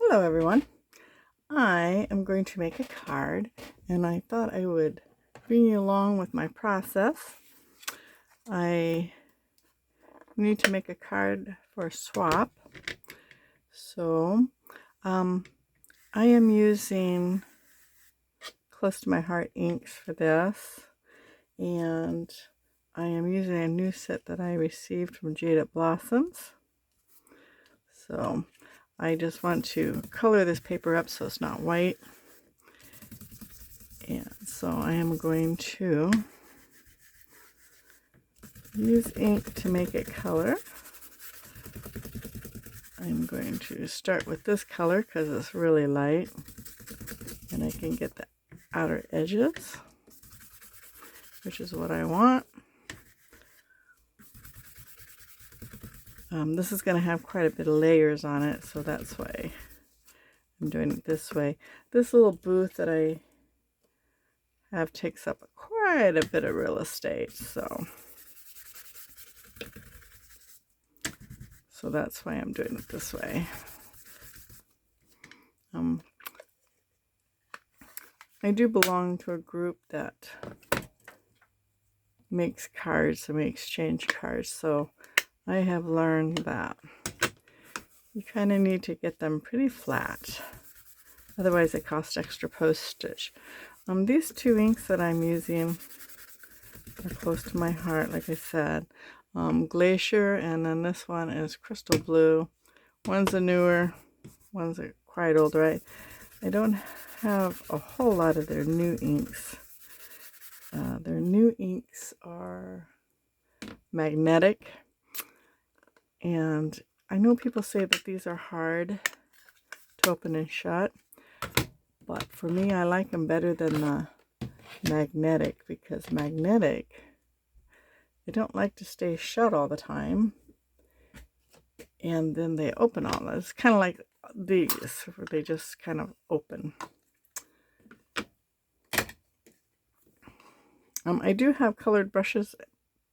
Hello everyone. I am going to make a card and I thought I would bring you along with my process. I need to make a card for a swap. So I am using Close to My Heart inks for this, and I am using a new set that I received from Jaded Blossoms. So I just want to color this paper up so it's not white. And so I am going to use ink to make it color. I'm going to start with this color because it's really light and I can get the outer edges, which is what I want. This is going to have quite a bit of layers on it, so that's why I'm doing it this way. This little booth that I have takes up quite a bit of real estate, so that's why I'm doing it this way. I do belong to a group that makes cards and we exchange cards, so I have learned that you kind of need to get them pretty flat, otherwise it costs extra postage. These two inks that I'm using are Close to My Heart, like I said. Glacier, and then this one is Crystal Blue. One's a newer, one's a quite old, right? I don't have a whole lot of their new inks. Their new inks are magnetic, and I know people say that these are hard to open and shut, but for me I like them better than the magnetic, because magnetic, they don't like to stay shut all the time, and then they open all this. It's kind of like these, where they just kind of open. I do have colored brushes.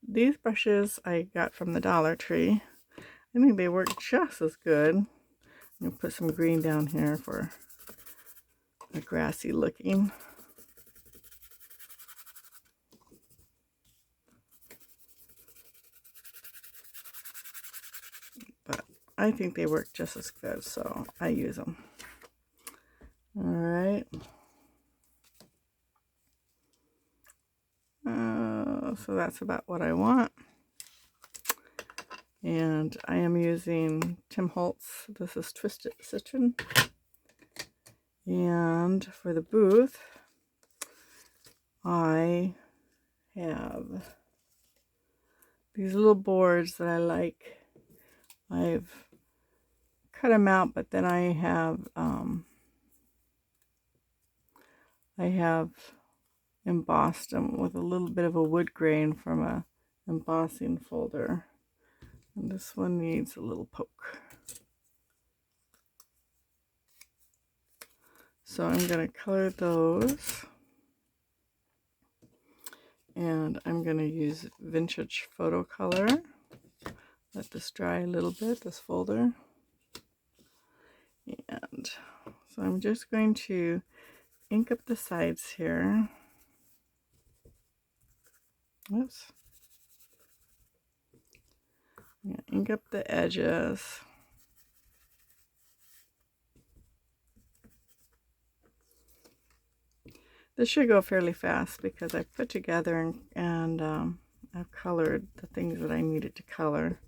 These brushes I got from the Dollar Tree. I think they work just as good. I'm going to put some green down here for a grassy looking. But I think they work just as good, so I use them. Alright. So that's about what I want. And I am using Tim Holtz. This is Twisted Citron. And for the booth, I have these little boards that I like. I've cut them out, but then I have embossed them with a little bit of a wood grain from a embossing folder. And this one needs a little poke. So I'm going to color those. And I'm going to use Vintage Photo Color. Let this dry a little bit, this folder. And so I'm just going to ink up the sides here. Oops. Yeah, ink up the edges. This should go fairly fast because I put together and I've colored the things that I needed to color.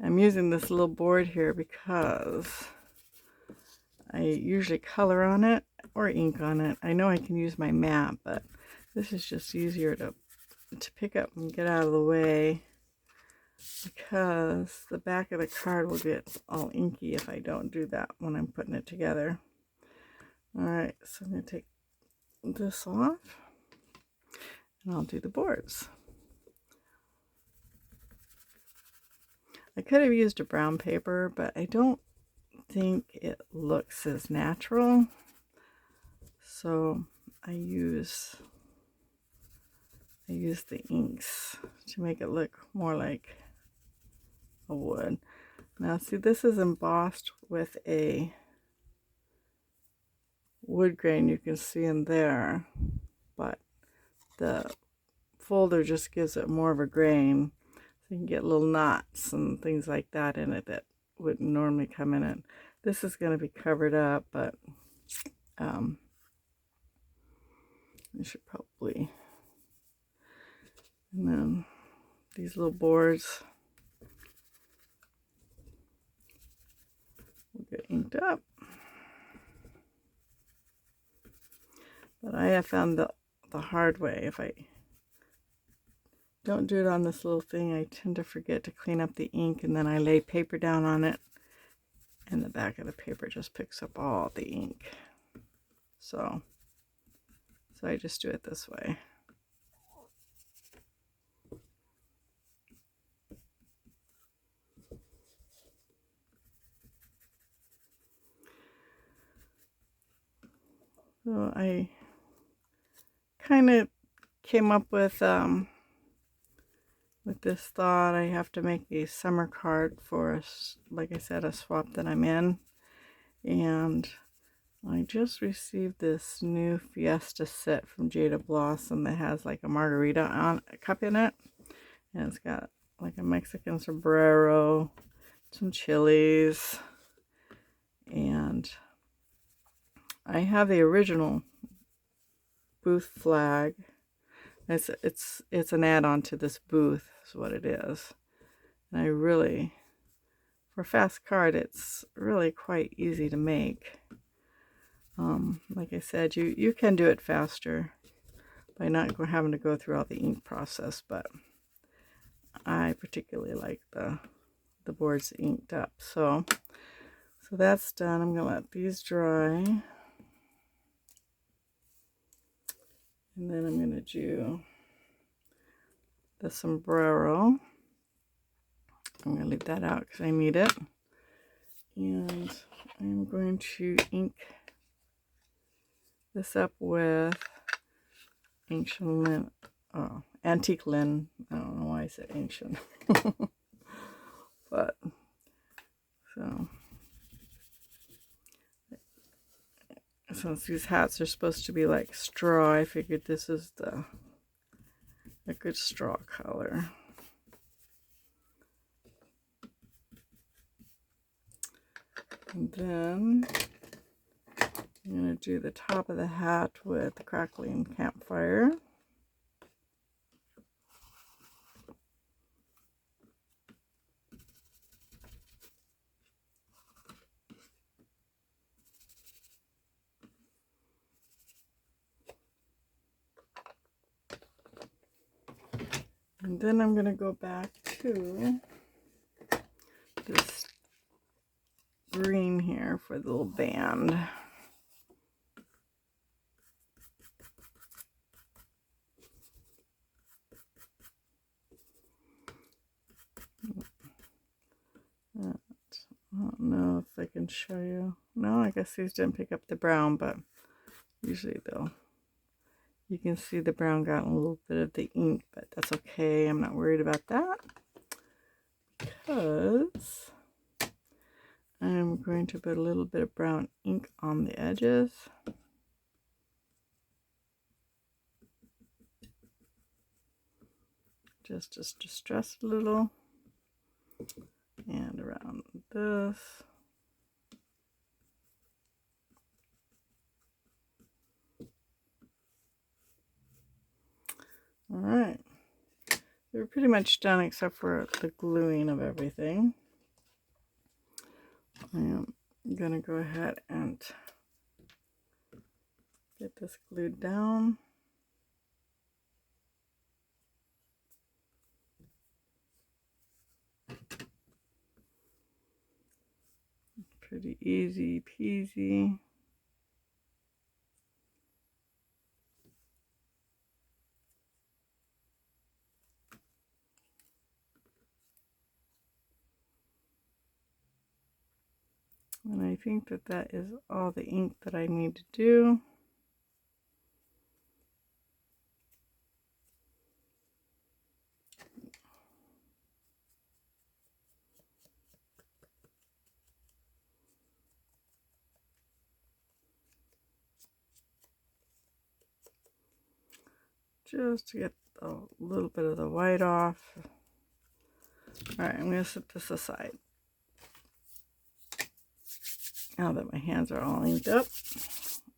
I'm using this little board here because I usually color on it or ink on it. I know I can use my mat, but this is just easier to pick up and get out of the way, because the back of the card will get all inky if I don't do that when I'm putting it together. Alright, so I'm going to take this off and I'll do the boards. I could have used a brown paper, but I don't think it looks as natural. So I use the inks to make it look more like a wood. Now see, this is embossed with a wood grain you can see in there, but the folder just gives it more of a grain, so you can get little knots and things like that in it that wouldn't normally come in it. This is going to be covered up, but I should probably, and then these little boards will get inked up. But I have found the hard way, if I don't do it on this little thing, I tend to forget to clean up the ink, and then I lay paper down on it, and the back of the paper just picks up all the ink. So I just do it this way. So I kind of came up with this thought. I have to make a summer card for, like I said, a swap that I'm in, and I just received this new Fiesta set from Jaded Blossom that has like a margarita cup in it, and it's got like a Mexican sombrero, some chilies, and I have the original booth flag. It's an add-on to this booth is what it is, and I really, for a fast card, it's really quite easy to make. Like I said, you can do it faster by not having to go through all the ink process, but I particularly like the boards inked up. So that's done. I'm gonna let these dry, and then I'm gonna do the sombrero. I'm gonna leave that out because I need it, and I'm going to ink this up with ancient linen. Oh, antique linen. I don't know why I said ancient. But so since these hats are supposed to be like straw, I figured this is a good straw color. And then I'm going to do the top of the hat with the crackling campfire. And then I'm going to go back to this green here for the little band. I don't know if I can show you. No, I guess these didn't pick up the brown, but usually they'll. You can see the brown got a little bit of the ink, but that's okay. I'm not worried about that because I'm going to put a little bit of brown ink on the edges. Just to distress a little. And around this. Alright. We're pretty much done except for the gluing of everything. I am going to go ahead and get this glued down. Pretty easy peasy. And I think that is all the ink that I need to do. just to get a little bit of the white off. All right, I'm going to set this aside now that my hands are all inked up.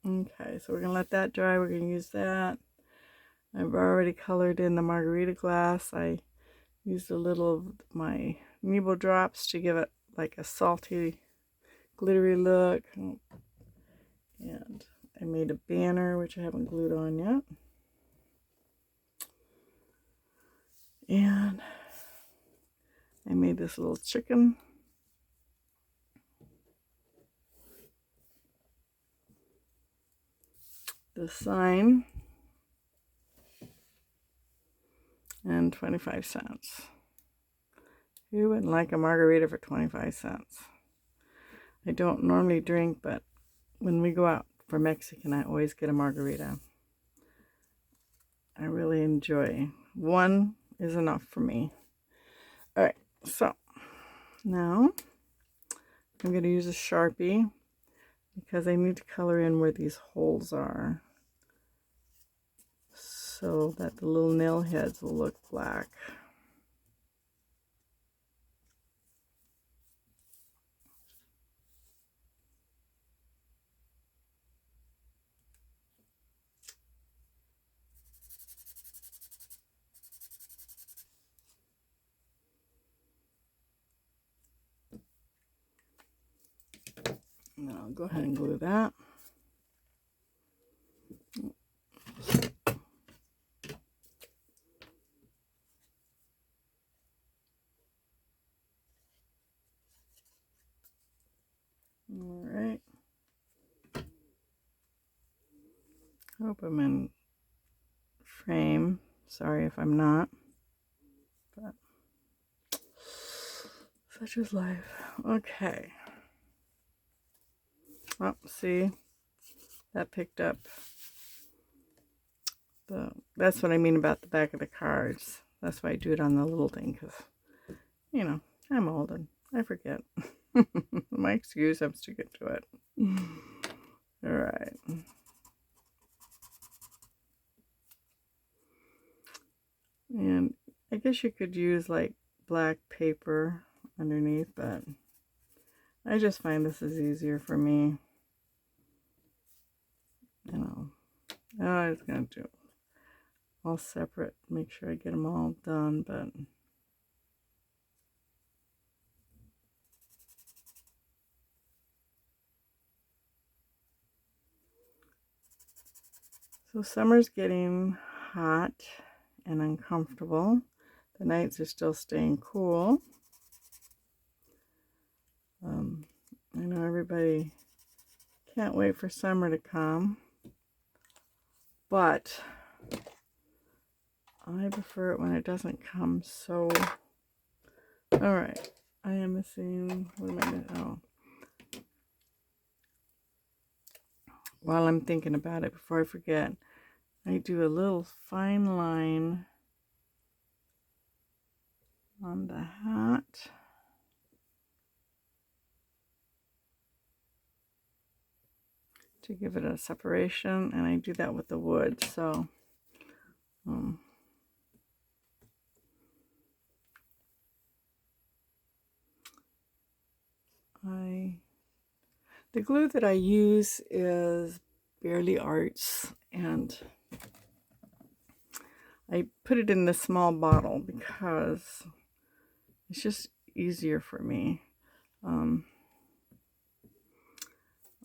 Okay, so we're going to let that dry. We're going to use that. I've already colored in the margarita glass. I used a little of my Nebo drops to give it like a salty, glittery look. And I made a banner, which I haven't glued on yet. And I made this little chicken. The sign. And 25 cents. Who wouldn't like a margarita for 25 cents? I don't normally drink, but when we go out for Mexican, I always get a margarita. I really enjoy. One is enough for me. All right, so now I'm going to use a Sharpie because I need to color in where these holes are so that the little nail heads will look black. And then I'll go ahead and glue that. All right. Hope I'm in frame. Sorry if I'm not. But such is life. Okay. Oh, see? That picked up that's what I mean about the back of the cards. That's why I do it on the little thing, because, you know, I'm old and I forget. My excuse, I'm sticking to it. All right. And I guess you could use like black paper underneath, but I just find this is easier for me. You know, I was going to do all separate, make sure I get them all done, but so summer's getting hot and uncomfortable. The nights are still staying cool. I know everybody can't wait for summer to come, but I prefer it when it doesn't come. So, all right, I am missing, what am I doing? Oh, while I'm thinking about it, before I forget, I do a little fine line on the hat. To give it a separation, and I do that with the wood. So the glue that I use is Barely Arts, and I put it in this small bottle because it's just easier for me.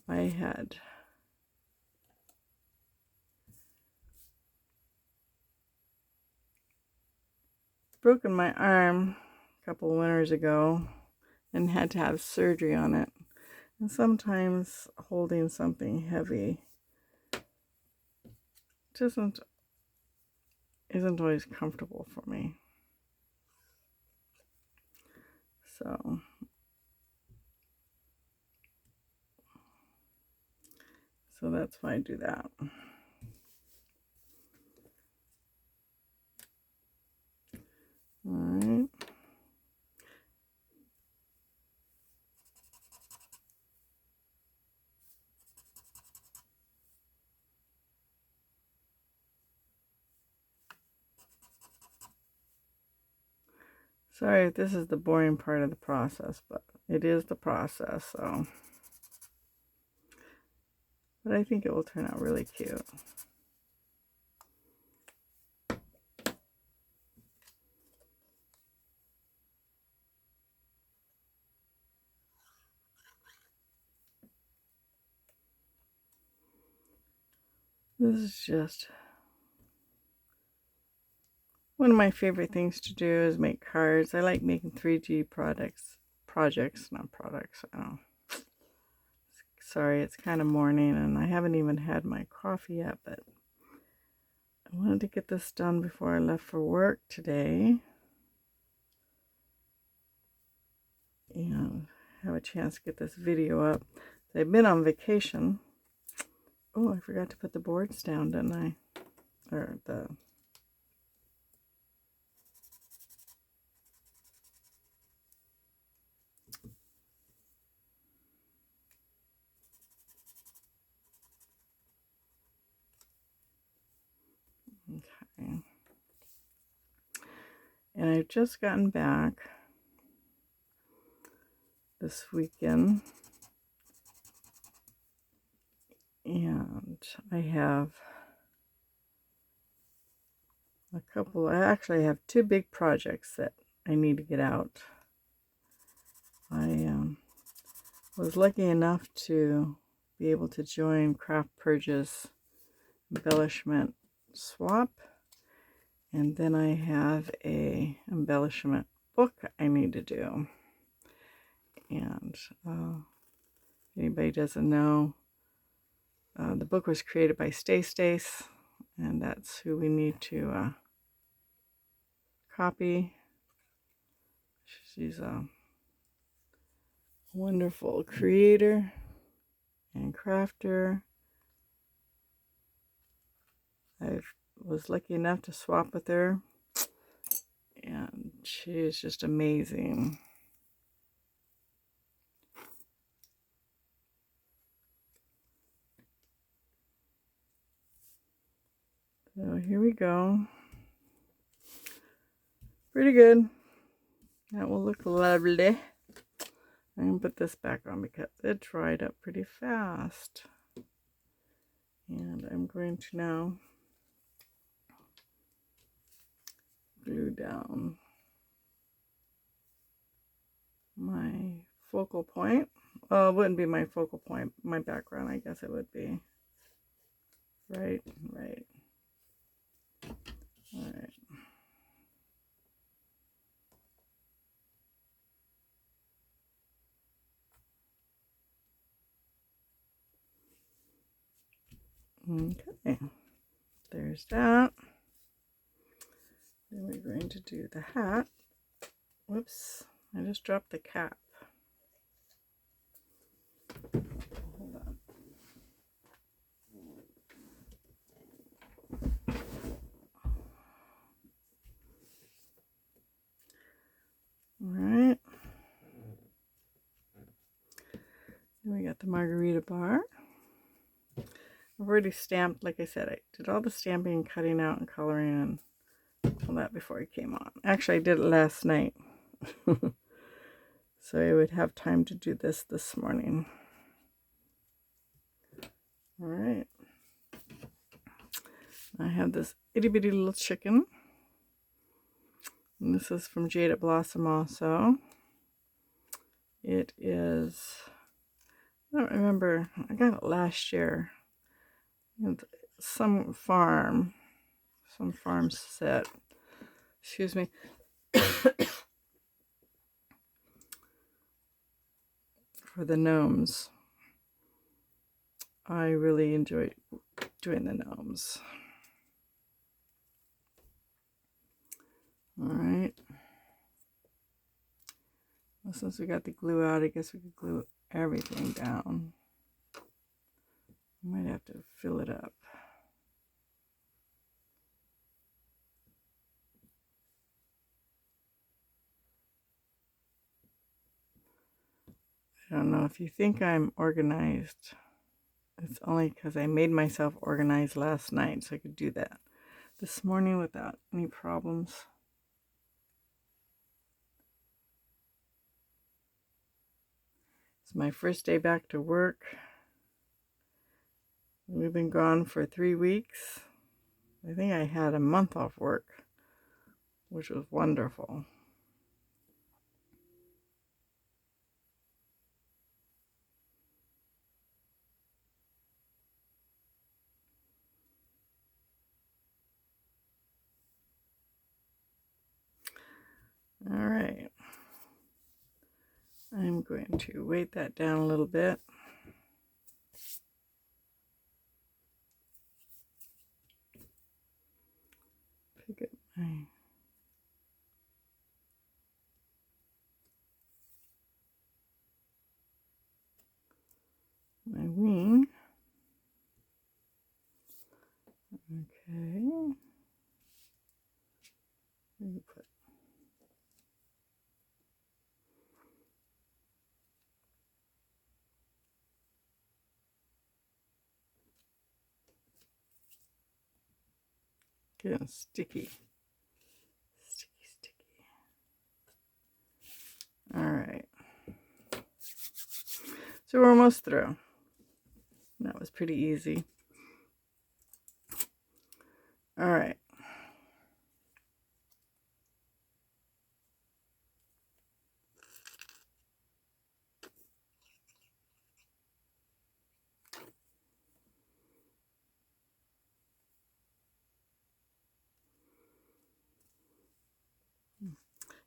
I had broken my arm a couple of winters ago and had to have surgery on it. And sometimes holding something heavy isn't always comfortable for me. So that's why I do that. All right. Sorry if this is the boring part of the process, but it is the process, so. But I think it will turn out really cute. This is just one of my favorite things to do is make cards. I like making 3D projects, not products. Oh. Sorry, it's kind of morning and I haven't even had my coffee yet, but I wanted to get this done before I left for work today and have a chance to get this video up. I've been on vacation. Oh, I forgot to put the boards down, didn't I? Or the... Okay. And I've just gotten back this weekend. And I have a couple, I actually have two big projects that I need to get out. I was lucky enough to be able to join Craft Purge's embellishment swap. And then I have a embellishment book I need to do. And if anybody doesn't know, the book was created by Stace, and that's who we need to copy. She's a wonderful creator and crafter. I was lucky enough to swap with her, and she is just amazing. So here we go. Pretty good. That will look lovely. I'm going to put this back on because it dried up pretty fast. And I'm going to now glue down my focal point. Well, it wouldn't be my focal point, my background, I guess it would be. Right. All right. Okay, there's that. Then we're going to do the hat. Whoops, I just dropped the cap. Hold on. All right. Then we got the margarita bar. I've already stamped, like I said, I did all the stamping, cutting out, and coloring, and all that before I came on. Actually, I did it last night. So I would have time to do this morning. All right. I have this itty bitty little chicken. And this is from Jaded Blossom also. It is, I don't remember, I got it last year. It's some farm set. Excuse me. For the gnomes. I really enjoy doing the gnomes. All right. Well, since we got the glue out, I guess we could glue everything down. Might have to fill it up. I don't know if you think I'm organized. It's only because I made myself organized last night, so I could do that this morning without any problems. It's my first day back to work. We've been gone for 3 weeks. I think I had a month off work, which was wonderful. All right. I'm going to weight that down a little bit. Pick up my wing. Okay. Put getting sticky. Sticky. All right. So we're almost through. That was pretty easy. All right.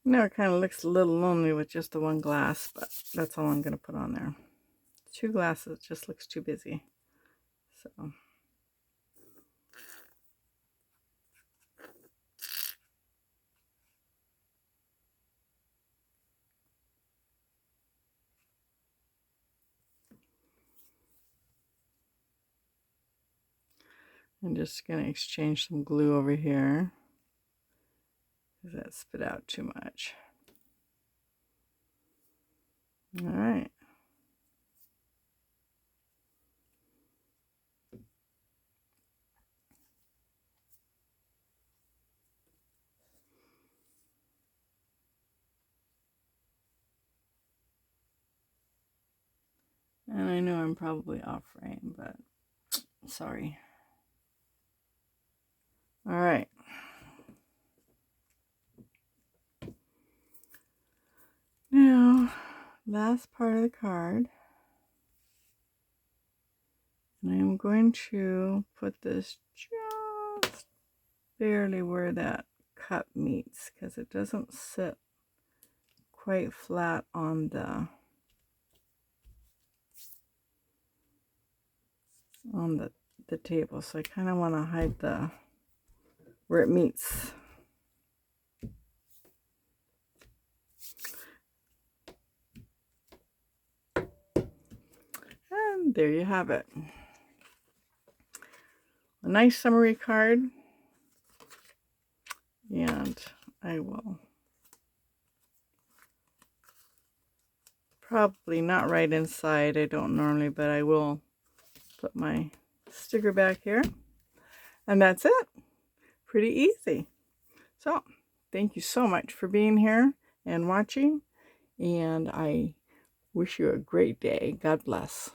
Now it kind of looks a little lonely with just the one glass, but that's all I'm going to put on there. 2 glasses just looks too busy. So I'm just going to exchange some glue over here because that spit out too much. All right. And I know I'm probably off frame, but sorry. All right. Now, last part of the card. And I'm going to put this just barely where that cup meets because it doesn't sit quite flat on the table, so I kind of want to hide the where it meets. And there you have it. A nice summary card. And I will probably not right inside, I don't normally, but I will put my sticker back here. And that's it. Pretty easy. So, thank you so much for being here and watching. And I wish you a great day. God bless.